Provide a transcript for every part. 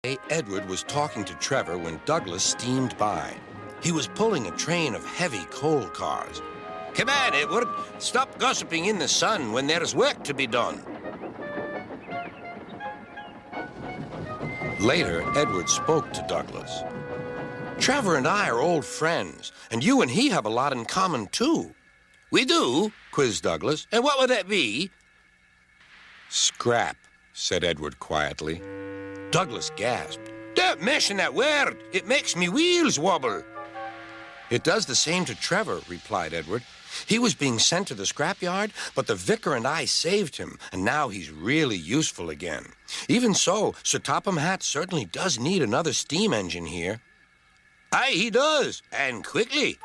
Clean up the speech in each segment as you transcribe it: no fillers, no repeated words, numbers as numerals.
Edward was talking to Trevor when Douglas steamed by. He was pulling a train of heavy coal cars. "Come on, Edward. Stop gossiping in the sun when there's work to be done." Later, Edward spoke to Douglas. "Trevor and I are old friends, and you and he have a lot in common, too." "We do?" quizzed Douglas. "And what would that be?" "Scrap," said Edward quietly. Douglas gasped. "Don't mention that word. It makes me wheels wobble." "It does the same to Trevor," replied Edward. "He was being sent to the scrapyard, but the vicar and I saved him, and now he's really useful again. Even so, Sir Topham Hatt certainly does need another steam engine here." "Aye, he does, and quickly."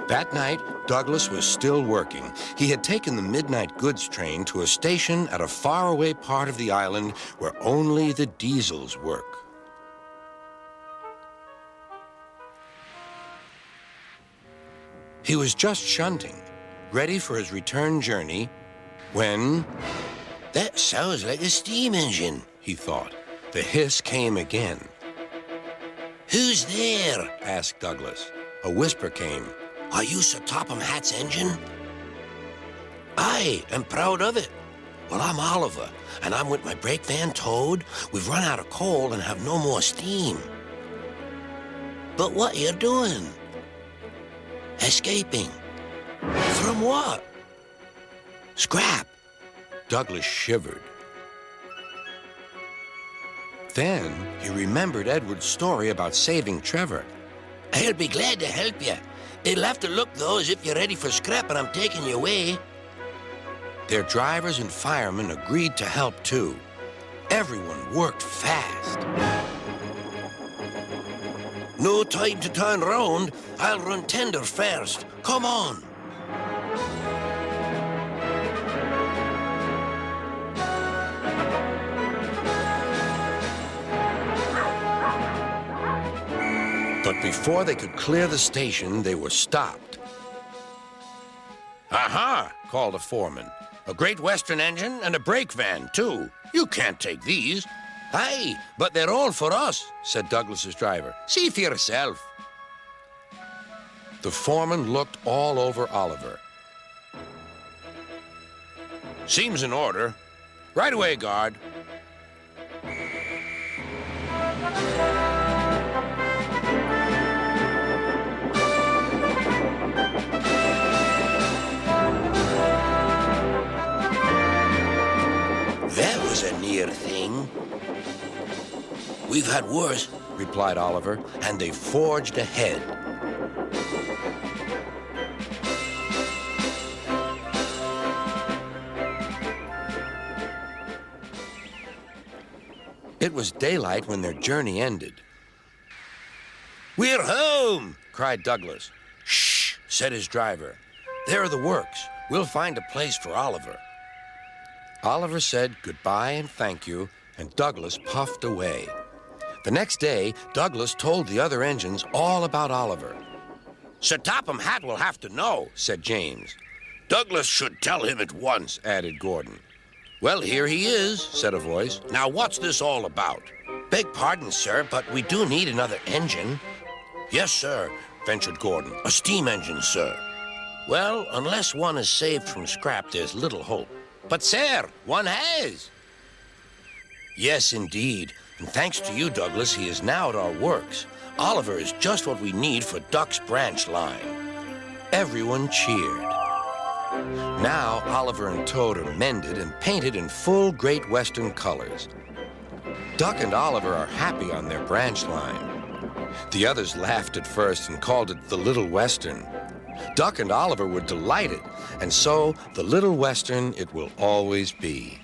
That night, Douglas was still working. He had taken the midnight goods train to a station at a faraway part of the island where only the diesels work. He was just shunting, ready for his return journey, when... "That sounds like a steam engine," he thought. The hiss came again. "Who's there?" asked Douglas. A whisper came. "Are you Sir Topham Hatt's engine?" "Aye, I'm proud of it." "Well, I'm Oliver, and I'm with my brake van towed. We've run out of coal and have no more steam." "But what are you doing?" "Escaping." "From what?" "Scrap." Douglas shivered. Then he remembered Edward's story about saving Trevor. "I'll be glad to help you. It'll have to look, though, as if you're ready for scrap and I'm taking you away." Their drivers and firemen agreed to help, too. Everyone worked fast. "No time to turn round. I'll run tender first. Come on." But before they could clear the station, they were stopped. "Aha!" called a foreman. "A Great Western engine and a brake van, too. You can't take these." "Aye, but they're all for us," said Douglas's driver. "See for yourself." The foreman looked all over Oliver. "Seems in order. Right away, guard." "That was a near thing." "We've had worse," replied Oliver, and they forged ahead. It was daylight when their journey ended. "We're home!" cried Douglas. "Shh!" said his driver. "There are the works. We'll find a place for Oliver." Oliver said goodbye and thank you, and Douglas puffed away. The next day, Douglas told the other engines all about Oliver. "Sir Topham Hatt will have to know," said James. "Douglas should tell him at once," added Gordon. "Well, here he is," said a voice. "Now, what's this all about?" "Beg pardon, sir, but we do need another engine." "Yes, sir," ventured Gordon. "A steam engine, sir." "Well, unless one is saved from scrap, there's little hope." "But, sir, one has." "Yes, indeed. And thanks to you, Douglas, he is now at our works. Oliver is just what we need for Duck's branch line." Everyone cheered. Now, Oliver and Toad are mended and painted in full Great Western colors. Duck and Oliver are happy on their branch line. The others laughed at first and called it the Little Western. Duck and Oliver were delighted, and so the Little Western it will always be.